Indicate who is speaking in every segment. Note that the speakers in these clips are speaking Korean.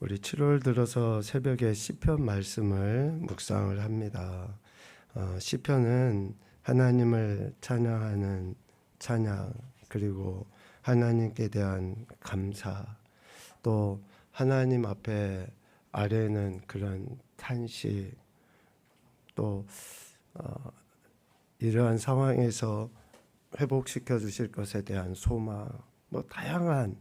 Speaker 1: 우리 7월 들어서 새벽에 시편 말씀을 묵상을 합니다. 시편은 하나님을 찬양하는 찬양, 그리고 하나님께 대한 감사, 또 하나님 앞에 아뢰는 그런 탄식, 또 이러한 상황에서 회복시켜 주실 것에 대한 소망, 다양한,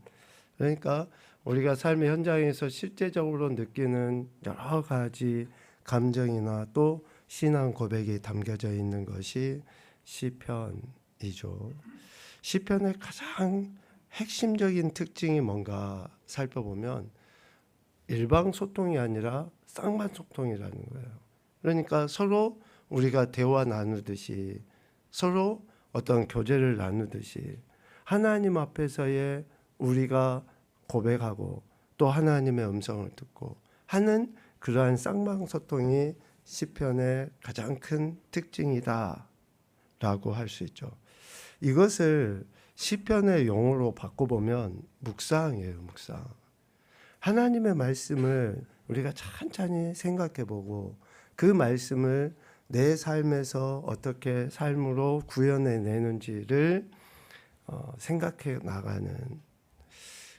Speaker 1: 그러니까 우리가 삶의 현장에서 실제적으로 느끼는 여러 가지 감정이나 또 신앙 고백이 담겨져 있는 것이 시편이죠. 시편의 가장 핵심적인 특징이 뭔가 살펴보면 일방 소통이 아니라 쌍방 소통이라는 거예요. 그러니까 서로 우리가 대화 나누듯이, 서로 어떤 교제를 나누듯이 하나님 앞에서의 우리가 고백하고 또 하나님의 음성을 듣고 하는 그러한 쌍방소통이 시편의 가장 큰 특징이다 라고 할 수 있죠. 이것을 시편의 용어로 바꿔보면 묵상이에요. 묵상. 하나님의 말씀을 우리가 천천히 생각해보고 그 말씀을 내 삶에서 어떻게 삶으로 구현해내는지를 생각해 나가는,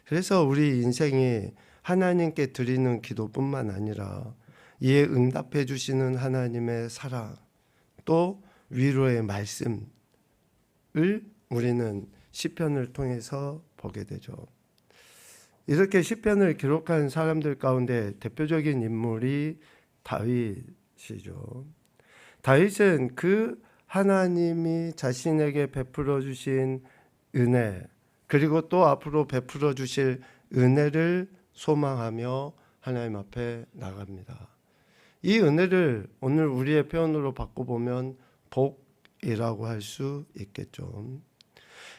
Speaker 1: 그래서 우리 인생이 하나님께 드리는 기도뿐만 아니라 이에 응답해 주시는 하나님의 사랑, 또 위로의 말씀을 우리는 시편을 통해서 보게 되죠. 이렇게 시편을 기록한 사람들 가운데 대표적인 인물이 다윗이죠. 다윗은 그 하나님이 자신에게 베풀어 주신 은혜, 그리고 또 앞으로 베풀어 주실 은혜를 소망하며 하나님 앞에 나갑니다. 이 은혜를 오늘 우리의 표현으로 바꿔보면 복이라고 할 수 있겠죠.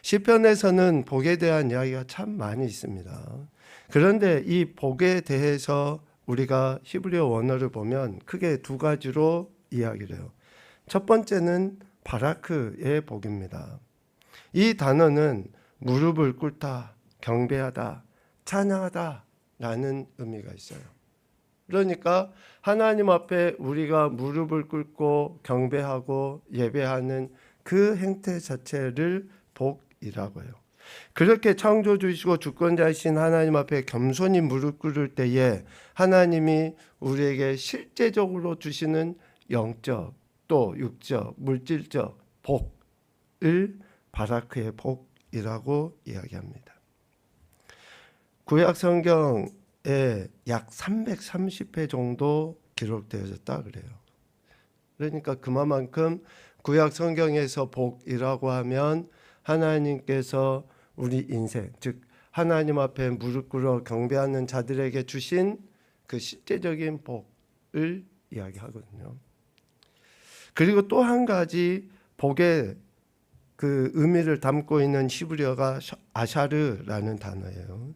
Speaker 1: 시편에서는 복에 대한 이야기가 참 많이 있습니다. 그런데 이 복에 대해서 우리가 히브리어 원어를 보면 크게 두 가지로 이야기를 해요. 첫 번째는 바라크의 복입니다. 이 단어는 무릎을 꿇다, 경배하다, 찬양하다 라는 의미가 있어요. 그러니까 하나님 앞에 우리가 무릎을 꿇고 경배하고 예배하는 그 행태 자체를 복이라고 해요. 그렇게 창조주이시고 주권자이신 하나님 앞에 겸손히 무릎 꿇을 때에 하나님이 우리에게 실제적으로 주시는 영적 또 육적 물질적 복을 바라크의 복이라고 이야기합니다. 구약 성경에 약 330회 정도 기록되어졌다 그래요. 그러니까 그만큼 구약 성경에서 복이라고 하면 하나님께서 우리 인생, 즉 하나님 앞에 무릎 꿇어 경배하는 자들에게 주신 그 실제적인 복을 이야기하거든요. 그리고 또 한 가지 복의 그 의미를 담고 있는 히브리어가 아샤르라는 단어예요.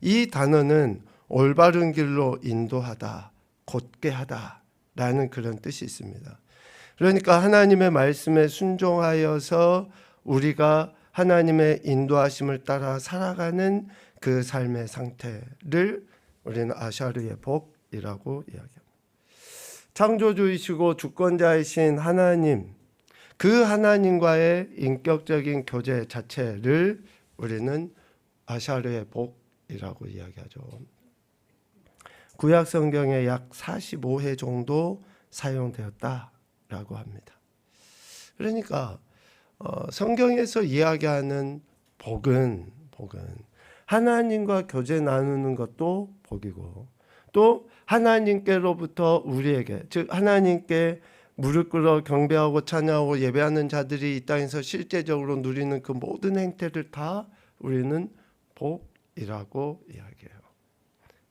Speaker 1: 이 단어는 올바른 길로 인도하다, 곧게 하다라는 그런 뜻이 있습니다. 그러니까 하나님의 말씀에 순종하여서 우리가 하나님의 인도하심을 따라 살아가는 그 삶의 상태를 우리는 아샤르의 복이라고 이야기합니다. 창조주이시고 주권자이신 하나님, 그 하나님과의 인격적인 교제 자체를 우리는 아샤르의 복이라고 이야기하죠. 구약 성경에 약 45회 정도 사용되었다라고 합니다. 그러니까 성경에서 이야기하는 복은 하나님과 교제 나누는 것도 복이고, 또 하나님께로부터 우리에게, 즉 하나님께 무릎 꿇어 경배하고 찬양하고 예배하는 자들이 이 땅에서 실제적으로 누리는 그 모든 행태를 다 우리는 복이라고 이야기해요.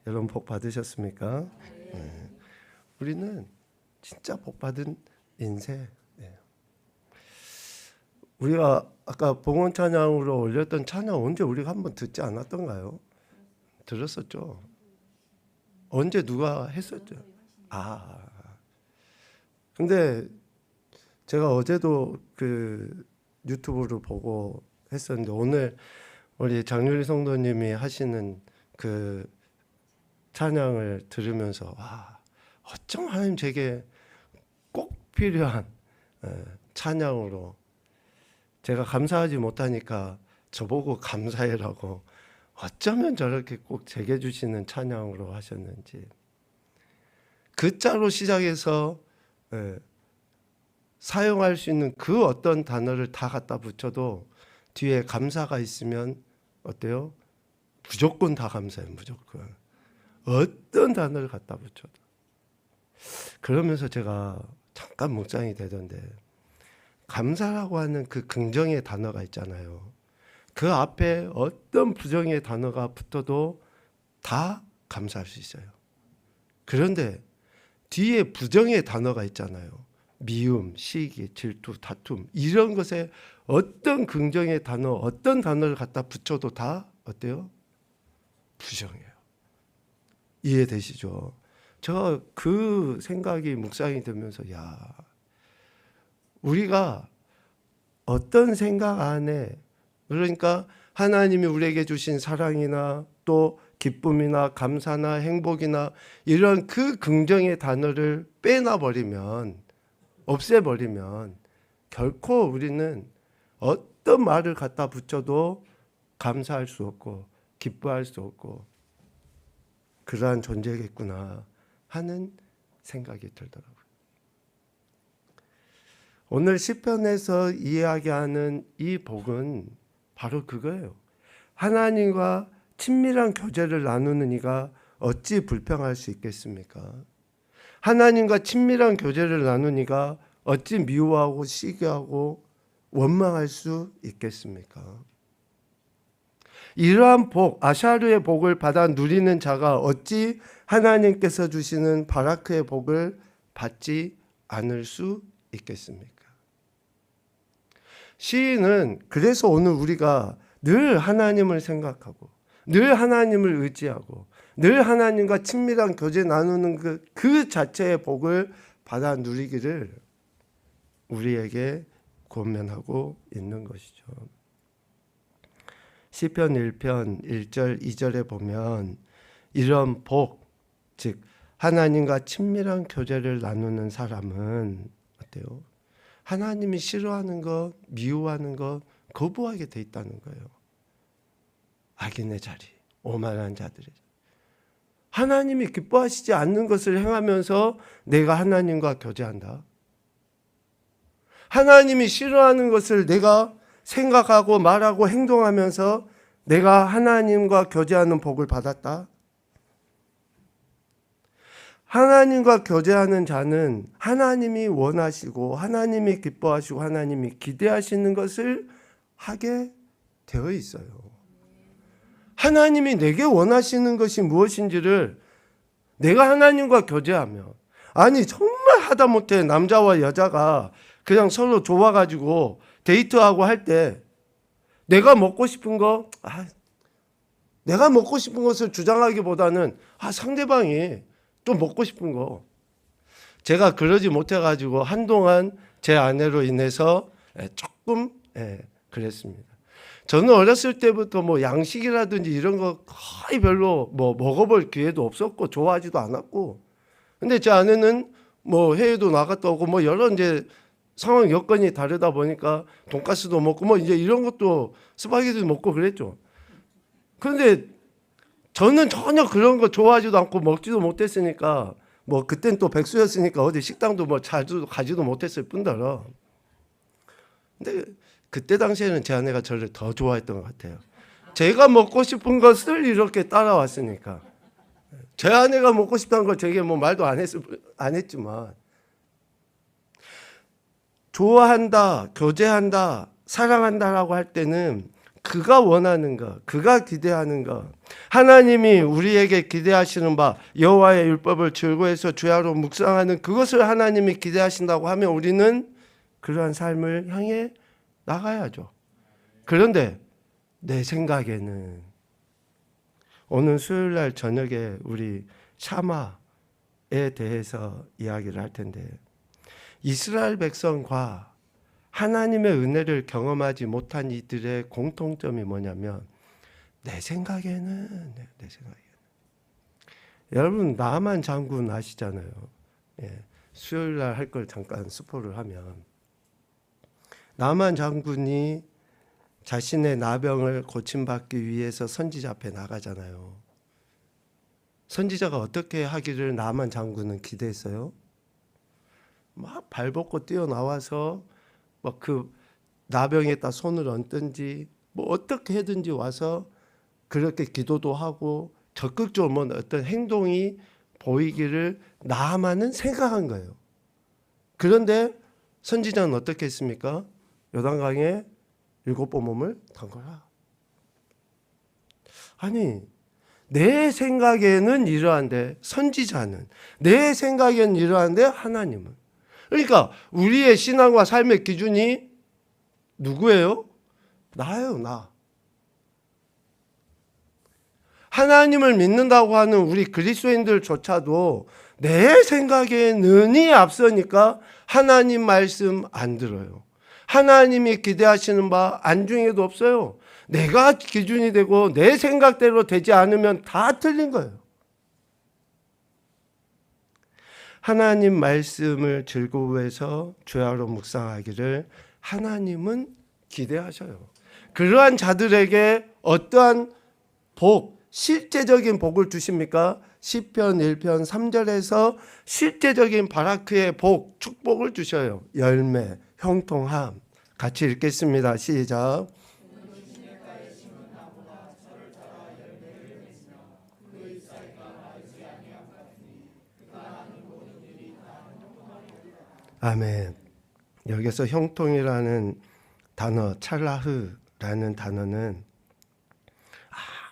Speaker 1: 여러분 복 받으셨습니까? 네. 우리는 진짜 복 받은 인생. 네. 우리가 아까 봉헌 찬양으로 올렸던 찬양 언제 우리가 한번 듣지 않았던가요? 들었었죠. 언제 누가 했었죠? 근데 제가 어제도 그 유튜브를 보고 했었는데 오늘 우리 장유리 성도님이 하시는 그 찬양을 들으면서 와, 어쩜 하나님 제게 꼭 필요한 찬양으로 제가 감사하지 못하니까 저보고 감사해라고 어쩌면 저렇게 꼭 제게 주시는 찬양으로 하셨는지 그 자로 시작해서 사용할 수 있는 그 어떤 단어를 다 갖다 붙여도 뒤에 감사가 있으면 어때요? 무조건 다 감사해요. 무조건. 어떤 단어를 갖다 붙여도. 그러면서 제가 잠깐 묵상이 되던데 감사라고 하는 그 긍정의 단어가 있잖아요. 그 앞에 어떤 부정의 단어가 붙어도 다 감사할 수 있어요. 그런데 뒤에 부정의 단어가 있잖아요. 미움, 시기, 질투, 다툼 이런 것에 어떤 긍정의 단어, 어떤 단어를 갖다 붙여도 다 어때요? 부정해요. 이해되시죠? 저 그 생각이 묵상이 되면서 야, 우리가 어떤 생각 안에 그러니까 하나님이 우리에게 주신 사랑이나 또 기쁨이나 감사나 행복이나 이런 그 긍정의 단어를 빼놔버리면 없애버리면 결코 우리는 어떤 말을 갖다 붙여도 감사할 수 없고 기뻐할 수 없고 그러한 존재겠구나 하는 생각이 들더라고요. 오늘 시편에서 이야기하는 이 복은 바로 그거예요. 하나님과 친밀한 교제를 나누는 이가 어찌 불평할 수 있겠습니까? 하나님과 친밀한 교제를 나누니가 어찌 미워하고 시기하고 원망할 수 있겠습니까? 이러한 복, 아샤르의 복을 받아 누리는 자가 어찌 하나님께서 주시는 바라크의 복을 받지 않을 수 있겠습니까? 시인은 그래서 오늘 우리가 늘 하나님을 생각하고 늘 하나님을 의지하고 늘 하나님과 친밀한 교제 나누는 그 자체의 복을 받아 누리기를 우리에게 권면하고 있는 것이죠. 시편 1편 1절 2절에 보면 이런 복, 즉 하나님과 친밀한 교제를 나누는 사람은 어때요? 하나님이 싫어하는 것, 미워하는 것 거부하게 돼 있다는 거예요. 악인의 자리, 오만한 자들의 자리. 하나님이 기뻐하시지 않는 것을 행하면서 내가 하나님과 교제한다. 하나님이 싫어하는 것을 내가 생각하고 말하고 행동하면서 내가 하나님과 교제하는 복을 받았다. 하나님과 교제하는 자는 하나님이 원하시고 하나님이 기뻐하시고 하나님이 기대하시는 것을 하게 되어 있어요. 하나님이 내게 원하시는 것이 무엇인지를 내가 하나님과 교제하며 아니 정말 하다못해 남자와 여자가 그냥 서로 좋아가지고 데이트하고 할 때 내가 먹고 싶은 거 내가 먹고 싶은 것을 주장하기보다는 상대방이 또 먹고 싶은 거 제가 그러지 못해가지고 한동안 제 아내로 인해서 조금 그랬습니다. 저는 어렸을 때부터 뭐 양식이라든지 이런 거 거의 별로 뭐 먹어볼 기회도 없었고 좋아하지도 않았고 근데 제 아내는 뭐 해외도 나갔다 오고 뭐 여러 이제 상황 여건이 다르다 보니까 돈가스도 먹고 뭐 이제 이런 것도 스파게티도 먹고 그랬죠. 그런데 저는 전혀 그런 거 좋아하지도 않고 먹지도 못했으니까 뭐 그땐 또 백수였으니까 어디 식당도 뭐 자주 가지도 못했을 뿐더러 근데 그때 당시에는 제 아내가 저를 더 좋아했던 것 같아요. 제가 먹고 싶은 것을 이렇게 따라왔으니까 제 아내가 먹고 싶다는 걸 제게 뭐 말도 안 했지만 좋아한다, 교제한다, 사랑한다라고 할 때는 그가 원하는 것, 그가 기대하는 것, 하나님이 우리에게 기대하시는 바 여호와의 율법을 즐거워해서 주야로 묵상하는 그것을 하나님이 기대하신다고 하면 우리는 그러한 삶을 향해 나가야죠. 그런데 내 생각에는 오늘 수요일 날 저녁에 우리 샤마에 대해서 이야기를 할 텐데 이스라엘 백성과 하나님의 은혜를 경험하지 못한 이들의 공통점이 뭐냐면 내 생각에는 여러분 나만 장군 아시잖아요. 예, 수요일 날 할 걸 잠깐 스포를 하면 나만 장군이 자신의 나병을 고침받기 위해서 선지자 앞에 나가잖아요. 선지자가 어떻게 하기를 나만 장군은 기대했어요? 막 발벗고 뛰어나와서 막 그 나병에다 손을 얹든지 뭐 어떻게 해든지 와서 그렇게 기도도 하고 적극적으로 뭐 어떤 행동이 보이기를 나만은 생각한 거예요. 그런데 선지자는 어떻게 했습니까? 요단강에 7번 몸을 담거라. 아니 내 생각에는 이러한데 선지자는, 내 생각에는 이러한데 하나님은. 그러니까 우리의 신앙과 삶의 기준이 누구예요? 나예요, 나. 하나님을 믿는다고 하는 우리 그리스도인들조차도 내 생각에는이 앞서니까 하나님 말씀 안 들어요. 하나님이 기대하시는 바 안중에도 없어요. 내가 기준이 되고 내 생각대로 되지 않으면 다 틀린 거예요. 하나님 말씀을 즐거워해서 죄하로 묵상하기를 하나님은 기대하셔요. 그러한 자들에게 어떠한 복, 실제적인 복을 주십니까? 시편 1편 3절에서 실제적인 바라크의 복, 축복을 주셔요. 열매, 형통함. 같이 읽겠습니다. 시작. 아멘. 여기서 형통이라는 단어, 찰라흐라는 단어는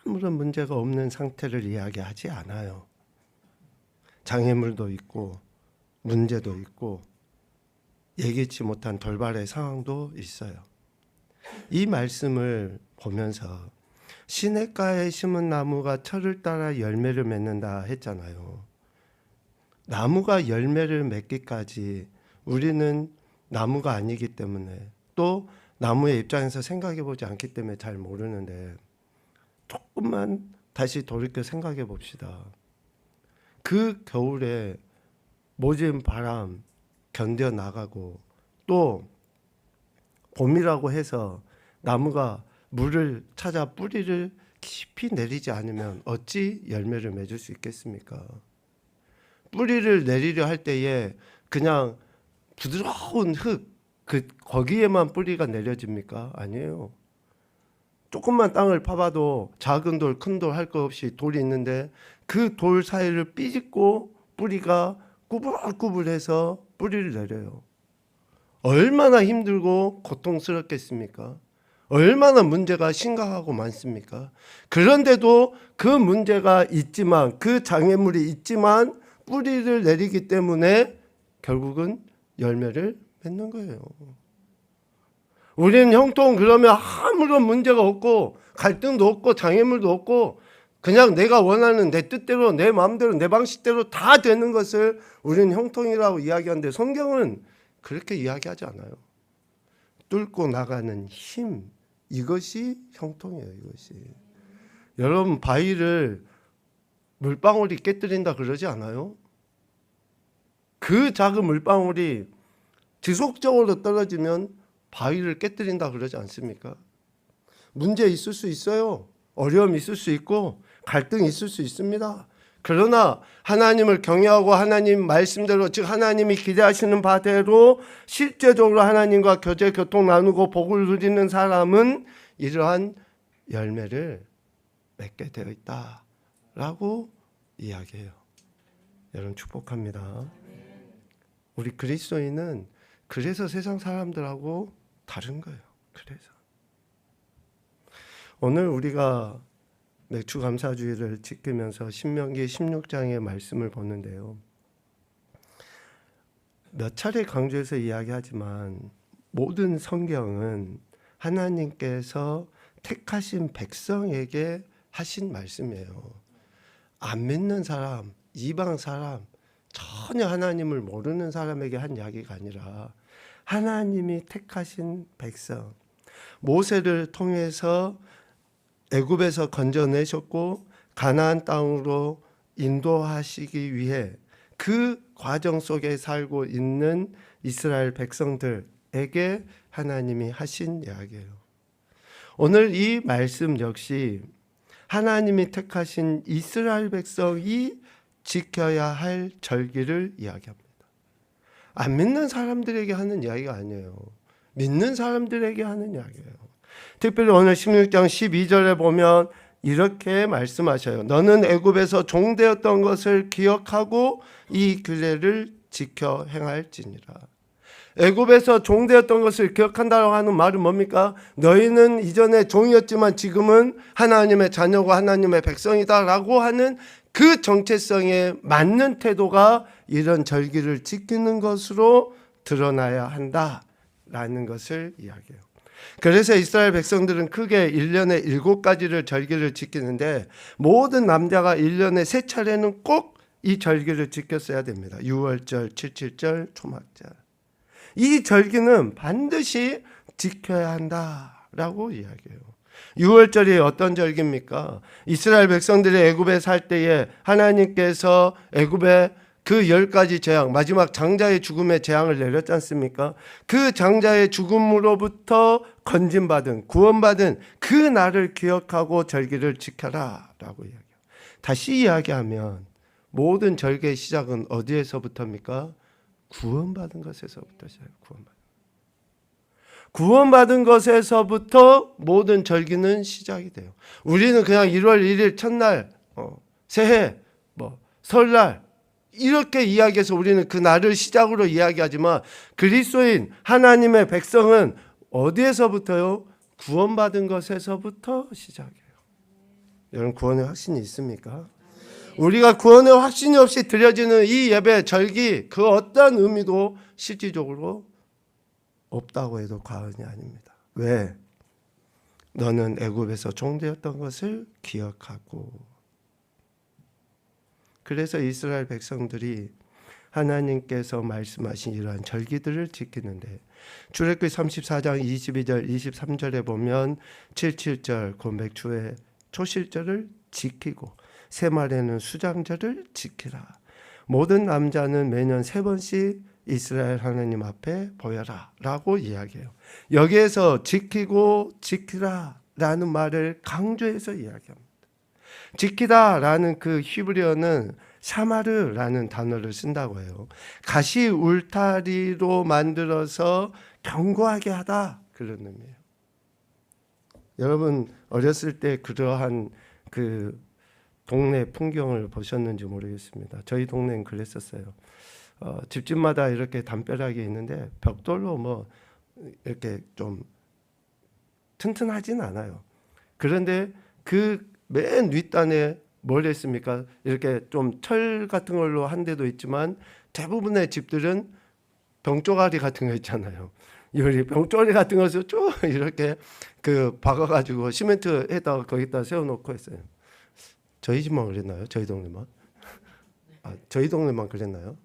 Speaker 1: 아무런 문제가 없는 상태를 이야기하지 않아요. 장애물도 있고 문제도 있고 예기치 못한 돌발의 상황도 있어요. 이 말씀을 보면서 시냇가에 심은 나무가 철을 따라 열매를 맺는다 했잖아요. 나무가 열매를 맺기까지 우리는 나무가 아니기 때문에, 또 나무의 입장에서 생각해 보지 않기 때문에 잘 모르는데, 조금만 다시 돌이켜 생각해 봅시다. 그 겨울에 모진 바람 견뎌 나가고 또 봄이라고 해서 나무가 물을 찾아 뿌리를 깊이 내리지 않으면 어찌 열매를 맺을 수 있겠습니까? 뿌리를 내리려 할 때에 그냥 부드러운 흙, 거기에만 뿌리가 내려집니까? 아니에요. 조금만 땅을 파봐도 작은 돌, 큰 돌 할 것 없이 돌이 있는데 그 돌 사이를 삐집고 뿌리가 꾸불꾸불해서 뿌리를 내려요. 얼마나 힘들고 고통스럽겠습니까? 얼마나 문제가 심각하고 많습니까? 그런데도 그 문제가 있지만, 그 장애물이 있지만 뿌리를 내리기 때문에 결국은 열매를 맺는 거예요. 우리는 형통 그러면 아무런 문제가 없고 갈등도 없고 장애물도 없고 그냥 내가 원하는 내 뜻대로 내 마음대로 내 방식대로 다 되는 것을 우리는 형통이라고 이야기하는데 성경은 그렇게 이야기하지 않아요. 뚫고 나가는 힘, 이것이 형통이에요. 이것이. 여러분 바위를 물방울이 깨뜨린다 그러지 않아요? 그 작은 물방울이 지속적으로 떨어지면 바위를 깨뜨린다 그러지 않습니까? 문제 있을 수 있어요. 어려움이 있을 수 있고 갈등이 있을 수 있습니다. 그러나 하나님을 경외하고 하나님 말씀대로, 즉 하나님이 기대하시는 바대로 실제적으로 하나님과 교제 교통 나누고 복을 누리는 사람은 이러한 열매를 맺게 되어 있다라고 이야기해요. 여러분 축복합니다. 우리 그리스도인은 그래서 세상 사람들하고 다른 거예요. 그래서 오늘 우리가 맥주 감사주의를 지키면서 신명기 16장의 말씀을 보는데요. 몇 차례 강조해서 이야기하지만 모든 성경은 하나님께서 택하신 백성에게 하신 말씀이에요. 안 믿는 사람, 이방 사람, 전혀 하나님을 모르는 사람에게 한 이야기가 아니라 하나님이 택하신 백성, 모세를 통해서 애굽에서 건져내셨고 가나안 땅으로 인도하시기 위해 그 과정 속에 살고 있는 이스라엘 백성들에게 하나님이 하신 이야기예요. 오늘 이 말씀 역시 하나님이 택하신 이스라엘 백성이 지켜야 할 절기를 이야기합니다. 안 믿는 사람들에게 하는 이야기가 아니에요. 믿는 사람들에게 하는 이야기예요. 특별히 오늘 16장 12절에 보면 이렇게 말씀하셔요. 너는 애굽에서 종되었던 것을 기억하고 이 규례를 지켜 행할지니라. 애굽에서 종되었던 것을 기억한다고 하는 말은 뭡니까? 너희는 이전에 종이었지만 지금은 하나님의 자녀고 하나님의 백성이다라고 하는 그 정체성에 맞는 태도가 이런 절기를 지키는 것으로 드러나야 한다라는 것을 이야기해요. 그래서 이스라엘 백성들은 크게 1년에 7가지를 절기를 지키는데 모든 남자가 1년에 3차례는 꼭 이 절기를 지켰어야 됩니다. 6월절, 77절, 초막절. 이 절기는 반드시 지켜야 한다라고 이야기해요. 6월절이 어떤 절기입니까? 이스라엘 백성들이 애굽에 살 때에 하나님께서 애굽에 그 10가지 재앙, 마지막 장자의 죽음의 재앙을 내렸지 않습니까? 그 장자의 죽음으로부터 건진받은, 구원받은 그 날을 기억하고 절기를 지켜라 라고 이야기해요. 다시 이야기하면 모든 절기의 시작은 어디에서부터입니까? 구원받은 것에서부터 시작해요. 구원받은 것에서부터 모든 절기는 시작이 돼요. 우리는 그냥 1월 1일 첫날, 새해, 설날 이렇게 이야기해서 우리는 그 날을 시작으로 이야기하지만 그리스도인 하나님의 백성은 어디에서부터요? 구원받은 것에서부터 시작해요. 여러분 구원의 확신이 있습니까? 우리가 구원의 확신이 없이 드려지는 이 예배, 절기 그 어떤 의미도 실질적으로 없다고 해도 과언이 아닙니다. 왜? 너는 애굽에서 종되었던 것을 기억하고. 그래서 이스라엘 백성들이 하나님께서 말씀하신 이러한 절기들을 지키는데 출애굽기 34장 22절 23절에 보면 77절 공백주의 초실절을 지키고 새말에는 수장절을 지키라. 모든 남자는 매년 3번씩 이스라엘 하나님 앞에 보여라 라고 이야기해요. 여기에서 지키고 지키라 라는 말을 강조해서 이야기합니다. 지키다 라는 그 히브리어는 샤마르라는 단어를 쓴다고 해요. 가시 울타리로 만들어서 견고하게 하다 그런 의미예요. 여러분 어렸을 때 그러한 그 동네 풍경을 보셨는지 모르겠습니다. 저희 동네는 그랬었어요. 집집마다 이렇게 담벼락이 있는데 벽돌로 이렇게 좀 튼튼하진 않아요. 그런데 그 맨 윗단에 뭘 했습니까? 이렇게 좀 철 같은 걸로 한 데도 있지만 대부분의 집들은 병조가리 같은 거 있잖아요. 이 병조가리 같은 것을 쭉 이렇게 박아가지고 시멘트에다가 거기다 세워놓고 했어요. 저희 집만 그랬나요? 저희 동네만? 저희 동네만 그랬나요?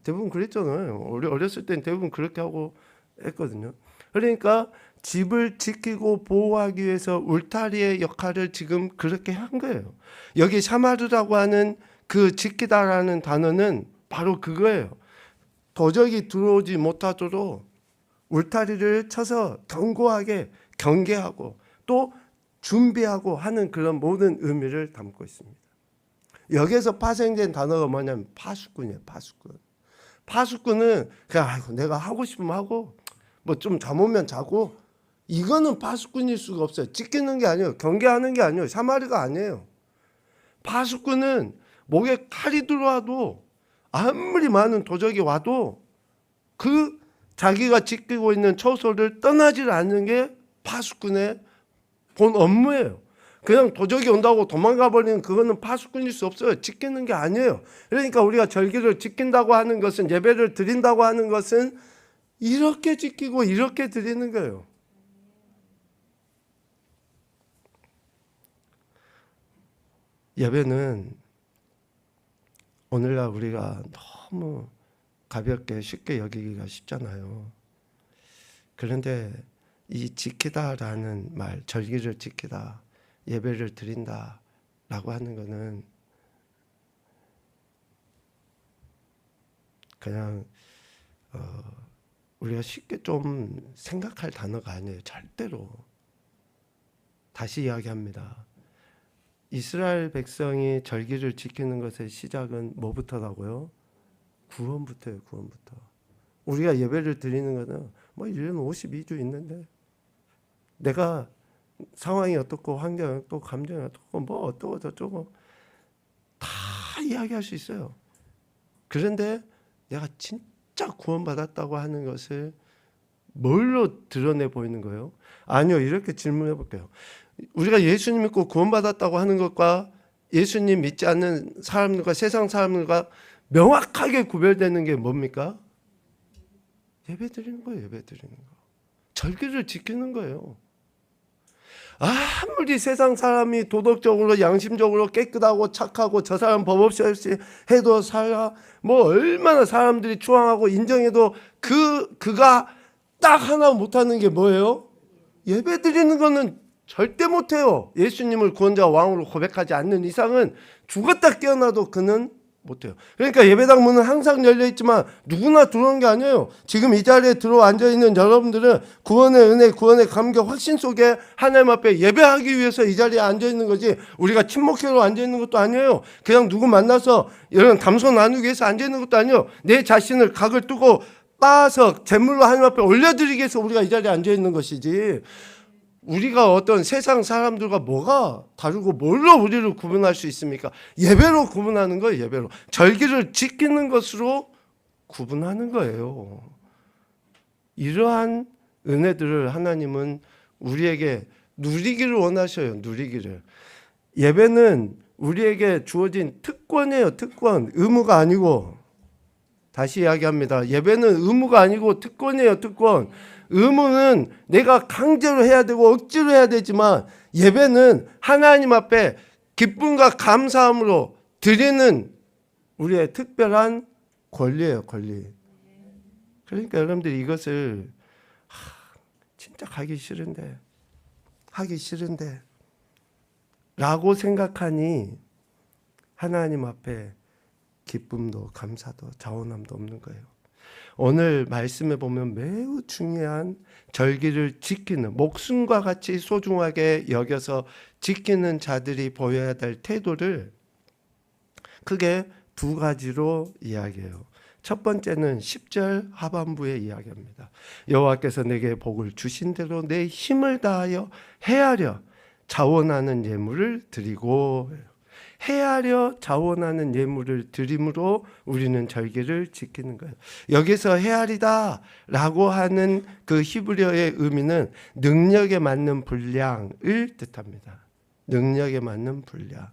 Speaker 1: 대부분 그랬잖아요. 우리 어렸을 땐 대부분 그렇게 하고 했거든요. 그러니까 집을 지키고 보호하기 위해서 울타리의 역할을 지금 그렇게 한 거예요. 여기 샤마르라고 하는 그 지키다라는 단어는 바로 그거예요. 도적이 들어오지 못하도록 울타리를 쳐서 견고하게 경계하고 또 준비하고 하는 그런 모든 의미를 담고 있습니다. 여기에서 파생된 단어가 뭐냐면 파수꾼이에요. 파수꾼. 파수꾼은 그냥 내가 하고 싶으면 하고 좀 잠오면 자고 이거는 파수꾼일 수가 없어요. 지키는 게 아니에요. 경계하는 게 아니에요. 샤마리가 아니에요. 파수꾼은 목에 칼이 들어와도 아무리 많은 도적이 와도 그 자기가 지키고 있는 처소를 떠나질 않는 게 파수꾼의 본 업무예요. 그냥 도적이 온다고 도망가 버리는 그거는 파수꾼일 수 없어요. 지키는 게 아니에요. 그러니까 우리가 절기를 지킨다고 하는 것은, 예배를 드린다고 하는 것은 이렇게 지키고 이렇게 드리는 거예요. 예배는 오늘날 우리가 너무 가볍게 쉽게 여기기가 쉽잖아요. 그런데 이 지키다라는 말, 절기를 지키다, 예배를 드린다라고 하는 것은 그냥 우리가 쉽게 좀 생각할 단어가 아니에요. 절대로. 다시 이야기합니다. 이스라엘 백성이 절기를 지키는 것의 시작은 뭐부터라고요? 구원부터예요. 구원부터. 우리가 예배를 드리는 것은 뭐 1년 52주 있는데 내가 상황이 어떻고 환경이 어떻고 감정이 어떻고 뭐 어떻고 저쩌고 다 이야기할 수 있어요. 그런데 내가 진짜 구원받았다고 하는 것을 뭘로 드러내 보이는 거예요? 아니요. 이렇게 질문해 볼게요. 우리가 예수님 믿고 구원받았다고 하는 것과 예수님 믿지 않는 사람들과 세상 사람들과 명확하게 구별되는 게 뭡니까? 예배 드리는 거예요. 예배 드리는 거. 절기를 지키는 거예요. 아무리 세상 사람이 도덕적으로 양심적으로 깨끗하고 착하고 저 사람 법 없이 해도 살아 뭐 얼마나 사람들이 추앙하고 인정해도 그가 딱 하나 못하는 게 뭐예요? 예배 드리는 거는 절대 못해요. 예수님을 구원자 왕으로 고백하지 않는 이상은 죽었다 깨어나도 그는 못해요. 그러니까 예배당 문은 항상 열려있지만 누구나 들어오는 게 아니에요. 지금 이 자리에 들어 앉아있는 여러분들은 구원의 은혜, 구원의 감격, 확신 속에 하나님 앞에 예배하기 위해서 이 자리에 앉아있는 거지 우리가 친목회로 앉아있는 것도 아니에요. 그냥 누구 만나서 이런 담소 나누기 위해서 앉아있는 것도 아니에요. 내 자신을 각을 뜨고 빻아서 제물로 하나님 앞에 올려드리기 위해서 우리가 이 자리에 앉아있는 것이지 우리가 어떤 세상 사람들과 뭐가 다르고 뭘로 우리를 구분할 수 있습니까? 예배로 구분하는 거예요. 예배로. 절기를 지키는 것으로 구분하는 거예요. 이러한 은혜들을 하나님은 우리에게 누리기를 원하셔요. 누리기를. 예배는 우리에게 주어진 특권이에요. 특권. 의무가 아니고. 다시 이야기합니다. 예배는 의무가 아니고 특권이에요. 특권. 의무는 내가 강제로 해야 되고 억지로 해야 되지만 예배는 하나님 앞에 기쁨과 감사함으로 드리는 우리의 특별한 권리예요. 권리. 그러니까 여러분들이 이것을 진짜 하기 싫은데 라고 생각하니 하나님 앞에 기쁨도 감사도 자원함도 없는 거예요. 오늘 말씀에 보면 매우 중요한 절기를 지키는 목숨과 같이 소중하게 여겨서 지키는 자들이 보여야 될 태도를 크게 두 가지로 이야기해요. 첫 번째는 10절 하반부에 이야기합니다. 여호와께서 내게 복을 주신 대로 내 힘을 다하여 헤아려 자원하는 예물을 드리고 헤아려 자원하는 예물을 드림으로 우리는 절기를 지키는 거예요. 여기서 헤아리다 라고 하는 그 히브리어의 의미는 능력에 맞는 분량을 뜻합니다. 능력에 맞는 분량.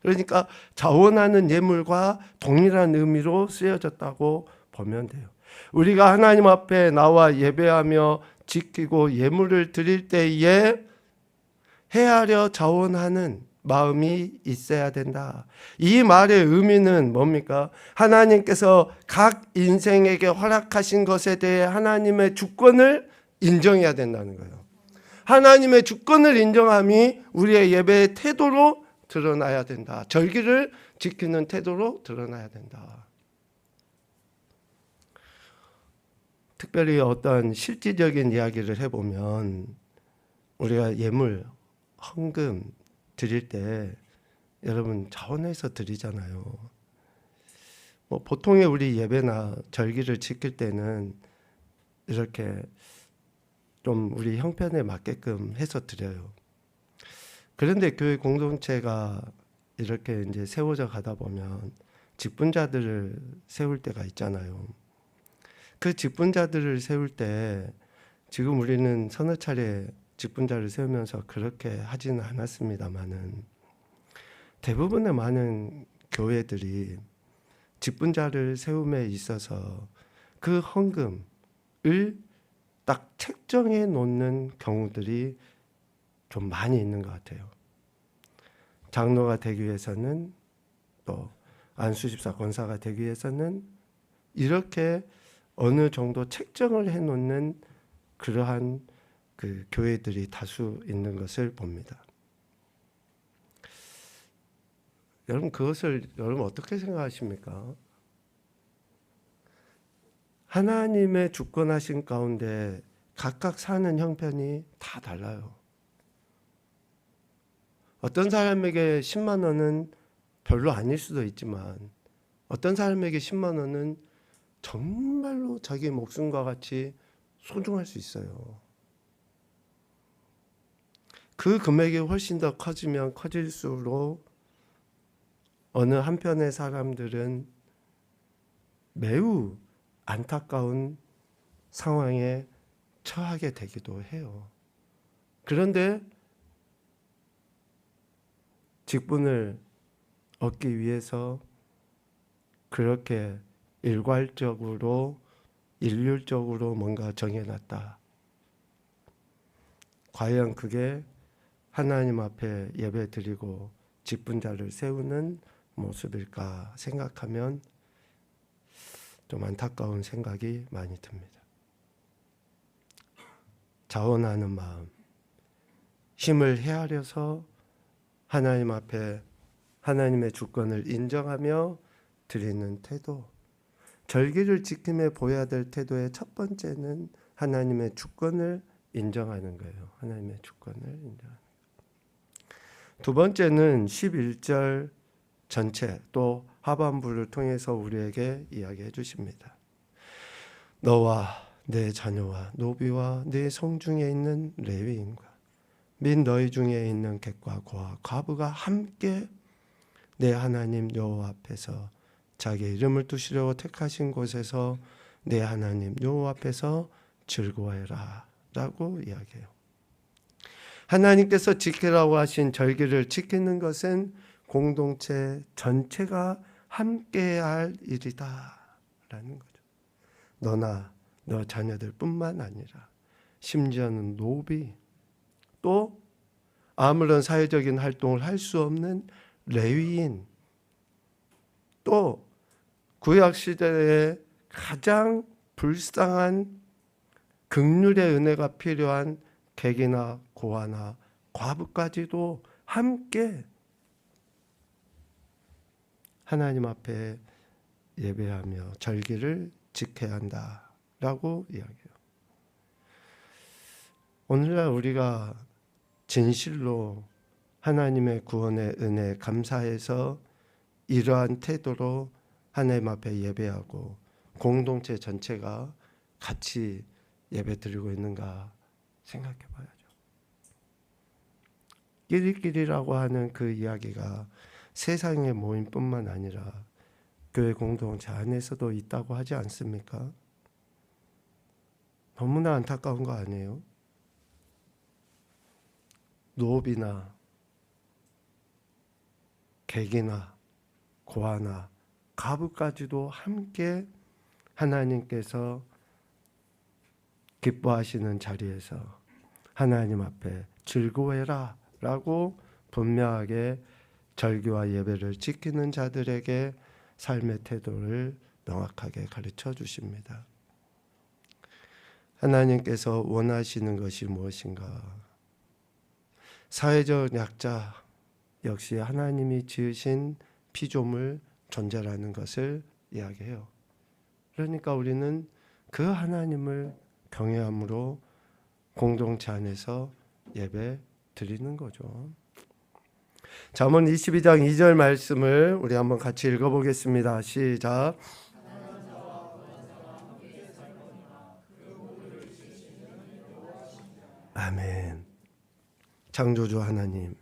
Speaker 1: 그러니까 자원하는 예물과 동일한 의미로 쓰여졌다고 보면 돼요. 우리가 하나님 앞에 나와 예배하며 지키고 예물을 드릴 때에 헤아려 자원하는 마음이 있어야 된다. 이 말의 의미는 뭡니까? 하나님께서 각 인생에게 허락하신 것에 대해 하나님의 주권을 인정해야 된다는 거예요. 하나님의 주권을 인정함이 우리의 예배의 태도로 드러나야 된다. 절기를 지키는 태도로 드러나야 된다. 특별히 어떤 실질적인 이야기를 해보면 우리가 예물, 헌금 드릴 때 여러분 자원해서 드리잖아요. 뭐 보통의 우리 예배나 절기를 지킬 때는 이렇게 좀 우리 형편에 맞게끔 해서 드려요. 그런데 교회 공동체가 이렇게 이제 세워져 가다 보면 직분자들을 세울 때가 있잖아요. 그 직분자들을 세울 때 지금 우리는 서너 차례 직분자를 세우면서 그렇게 하지는 않았습니다만은 대부분의 많은 교회들이 직분자를 세움에 있어서 그 헌금을 딱 책정해 놓는 경우들이 좀 많이 있는 것 같아요. 장로가 되기 위해서는 또 안수집사 권사가 되기 위해서는 이렇게 어느 정도 책정을 해 놓는 그러한 그 교회들이 다수 있는 것을 봅니다. 여러분 그것을 여러분 어떻게 생각하십니까? 하나님의 주권하신 가운데 각각 사는 형편이 다 달라요. 어떤 사람에게 10만 원은 별로 아닐 수도 있지만 어떤 사람에게 10만 원은 정말로 자기 목숨과 같이 소중할 수 있어요. 그 금액이 훨씬 더 커지면 커질수록 어느 한편의 사람들은 매우 안타까운 상황에 처하게 되기도 해요. 그런데 직분을 얻기 위해서 그렇게 일괄적으로 일률적으로 뭔가 정해놨다. 과연 그게 하나님 앞에 예배드리고 직분자를 세우는 모습일까 생각하면 좀 안타까운 생각이 많이 듭니다. 자원하는 마음, 힘을 헤아려서 하나님 앞에 하나님의 주권을 인정하며 드리는 태도, 절기를 지킴에 보여야 될 태도의 첫 번째는 하나님의 주권을 인정하는 거예요. 하나님의 주권을 인정하는 거예요. 두 번째는 11절 전체 또 하반부를 통해서 우리에게 이야기해 주십니다. 너와 내 자녀와 노비와 네 성중에 있는 레위인과 및 너희 중에 있는 객과 고아 과부가 함께 내 하나님 여호와 앞에서 자기 이름을 두시려고 택하신 곳에서 내 하나님 여호와 앞에서 즐거워해라 라고 이야기해요. 하나님께서 지키라고 하신 절기를 지키는 것은 공동체 전체가 함께해야 할 일이다 라는 거죠. 너나 너 자녀들 뿐만 아니라 심지어는 노비, 또 아무런 사회적인 활동을 할 수 없는 레위인, 또 구약시대에 가장 불쌍한 긍휼의 은혜가 필요한 객이나 고아나 과부까지도 함께 하나님 앞에 예배하며 절기를 지켜야 한다라고 이야기해요. 오늘날 우리가 진실로 하나님의 구원의 은혜 감사해서 이러한 태도로 하나님 앞에 예배하고 공동체 전체가 같이 예배드리고 있는가 생각해 봐야죠. 끼리끼리라고 하는 그 이야기가 세상의 모임뿐만 아니라 교회 공동체 안에서도 있다고 하지 않습니까? 너무나 안타까운 거 아니에요? 노비나 객이나 고아나 가부까지도 함께 하나님께서 기뻐하시는 자리에서 하나님 앞에 즐거워해라 라고 분명하게 절기와 예배를 지키는 자들에게 삶의 태도를 명확하게 가르쳐 주십니다. 하나님께서 원하시는 것이 무엇인가? 사회적 약자 역시 하나님이 지으신 피조물 존재라는 것을 이야기해요. 그러니까 우리는 그 하나님을 경외함으로 공동체 안에서 예배 드리는 거죠. 잠언 22장 2절 말씀을 우리 한번 같이 읽어보겠습니다. 시작. 아멘. 창조주 하나님,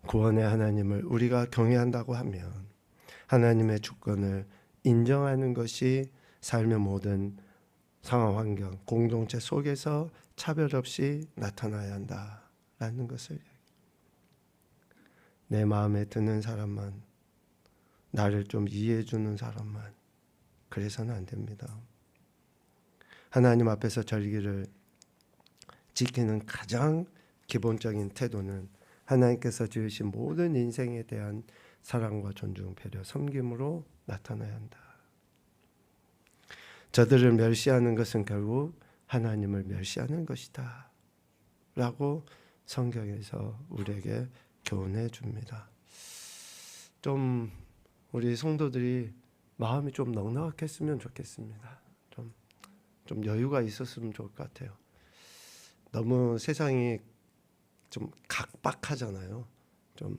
Speaker 1: 구원의 하나님을 우리가 경외한다고 하면 하나님의 주권을 인정하는 것이 삶의 모든 상황 환경, 공동체 속에서 차별 없이 나타나야 한다라는 것을, 내 마음에 드는 사람만, 나를 좀 이해해 주는 사람만, 그래서는 안 됩니다. 하나님 앞에서 절기를 지키는 가장 기본적인 태도는 하나님께서 지으신 모든 인생에 대한 사랑과 존중, 배려, 섬김으로 나타나야 한다. 저들을 멸시하는 것은 결국 하나님을 멸시하는 것이다 라고 성경에서 우리에게 교훈해 줍니다. 좀 우리 성도들이 마음이 좀 넉넉했으면 좋겠습니다. 좀 좀 여유가 있었으면 좋을 것 같아요. 너무 세상이 좀 각박하잖아요. 좀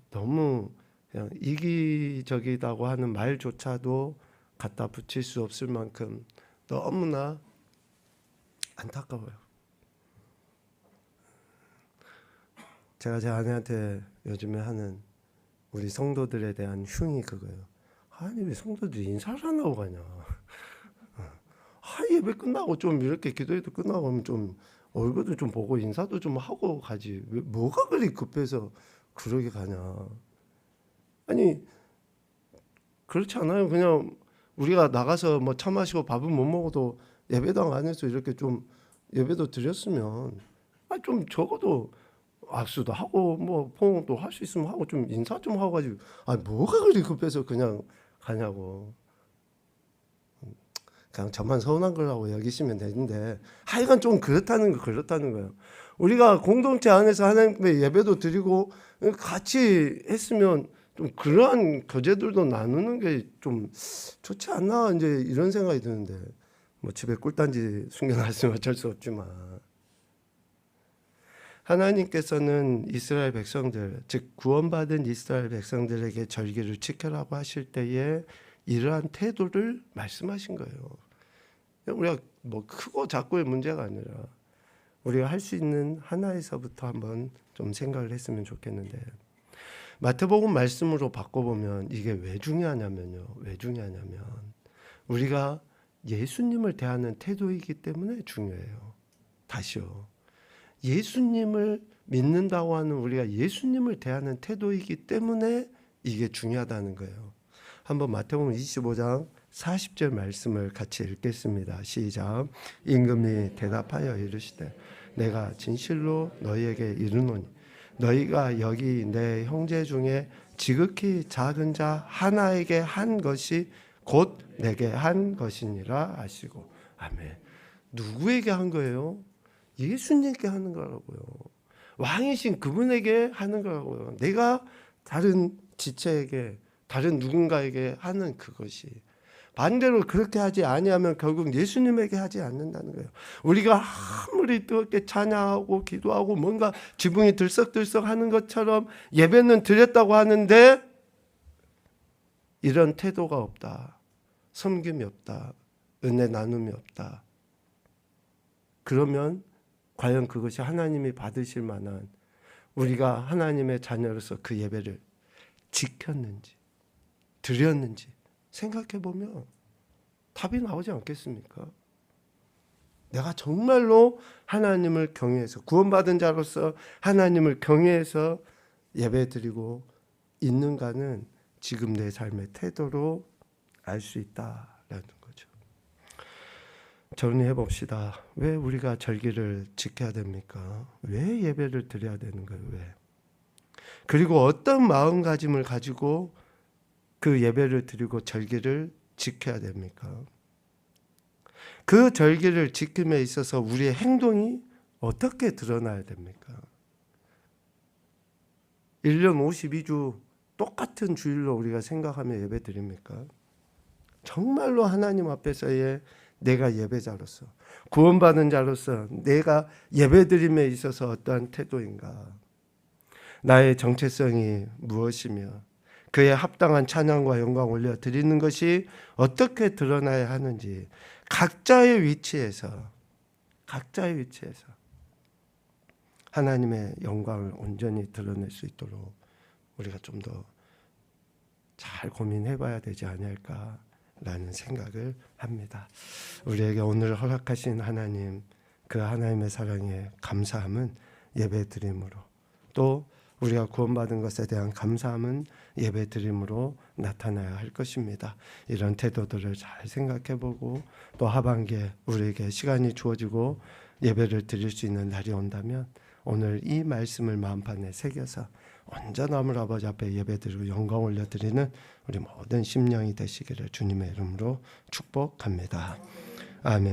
Speaker 1: 너무 그냥 이기적이다고 하는 말조차도 갖다 붙일 수 없을 만큼 너무나 안타까워요. 제가 제 아내한테 요즘에 하는 우리 성도들에 대한 흉이 그거예요. 아니 왜 성도들이 인사를 안 하고 가냐. 예배 끝나고 좀 이렇게 기도회도 끝나고 하면 좀 얼굴도 좀 보고 인사도 좀 하고 가지. 왜 뭐가 그리 급해서 그러게 가냐. 아니 그렇지 않아요. 그냥 우리가 나가서 뭐 차 마시고 밥은 못 먹어도 예배당 안에서 이렇게 좀 예배도 드렸으면 좀 적어도 악수도 하고 뭐 포옹도 할 수 있으면 하고 좀 인사 좀 하고 가지고 뭐가 그리 급해서 그냥 가냐고. 그냥 저만 서운한 거라고 여기시면 되는데 하여간 좀 그렇다는 거예요. 우리가 공동체 안에서 하나님의 예배도 드리고 같이 했으면 좀 그러한 교제들도 나누는 게 좀 좋지 않나 이제 이런 생각이 드는데 뭐 집에 꿀단지 숨겨놨으면 어쩔 수 없지만 하나님께서는 이스라엘 백성들 즉 구원받은 이스라엘 백성들에게 절기를 지켜라고 하실 때에 이러한 태도를 말씀하신 거예요. 우리가 뭐 크고 작고의 문제가 아니라 우리가 할 수 있는 하나에서부터 한번 좀 생각을 했으면 좋겠는데 마태복음 말씀으로 바꿔보면 이게 왜 중요하냐면 우리가 예수님을 대하는 태도이기 때문에 중요해요. 다시요. 예수님을 믿는다고 하는 우리가 예수님을 대하는 태도이기 때문에 이게 중요하다는 거예요. 한번 마태복음 25장 40절 말씀을 같이 읽겠습니다. 시작. 임금이 대답하여 이르시되 내가 진실로 너희에게 이르노니 너희가 여기 내 형제 중에 지극히 작은 자 하나에게 한 것이 곧 내게 한 것이니라 하시고. 아멘. 누구에게 한 거예요? 예수님께 하는 거라고요. 왕이신 그분에게 하는 거라고요. 내가 다른 지체에게 다른 누군가에게 하는 그것이 반대로 그렇게 하지 아니하면 결국 예수님에게 하지 않는다는 거예요. 우리가 아무리 뜨겁게 찬양하고 기도하고 뭔가 지붕이 들썩들썩 하는 것처럼 예배는 드렸다고 하는데 이런 태도가 없다. 섬김이 없다. 은혜 나눔이 없다. 그러면 과연 그것이 하나님이 받으실 만한 우리가 하나님의 자녀로서 그 예배를 지켰는지 드렸는지 생각해 보면 답이 나오지 않겠습니까? 내가 정말로 하나님을 경외해서 구원받은 자로서 하나님을 경외해서 예배드리고 있는가는 지금 내 삶의 태도로 알 수 있다라는 거죠. 정리해 봅시다. 왜 우리가 절기를 지켜야 됩니까? 왜 예배를 드려야 되는 거예요? 왜? 그리고 어떤 마음가짐을 가지고 그 예배를 드리고 절기를 지켜야 됩니까? 그 절기를 지킴에 있어서 우리의 행동이 어떻게 드러나야 됩니까? 1년 52주 똑같은 주일로 우리가 생각하며 예배 드립니까? 정말로 하나님 앞에서의 내가 예배자로서 구원받은 자로서 내가 예배드림에 있어서 어떠한 태도인가? 나의 정체성이 무엇이며 그에 합당한 찬양과 영광 올려 드리는 것이 어떻게 드러나야 하는지 각자의 위치에서 하나님의 영광을 온전히 드러낼 수 있도록 우리가 좀 더 잘 고민해 봐야 되지 않을까라는 생각을 합니다. 우리에게 오늘 허락하신 하나님, 그 하나님의 사랑에 감사함은 예배드림으로, 또 우리가 구원받은 것에 대한 감사함은 예배드림으로 나타나야 할 것입니다. 이런 태도들을 잘 생각해보고 또 하반기에 우리에게 시간이 주어지고 예배를 드릴 수 있는 날이 온다면 오늘 이 말씀을 마음판에 새겨서 온전함을 아버지 앞에 예배드리고 영광 올려드리는 우리 모든 심령이 되시기를 주님의 이름으로 축복합니다. 아멘.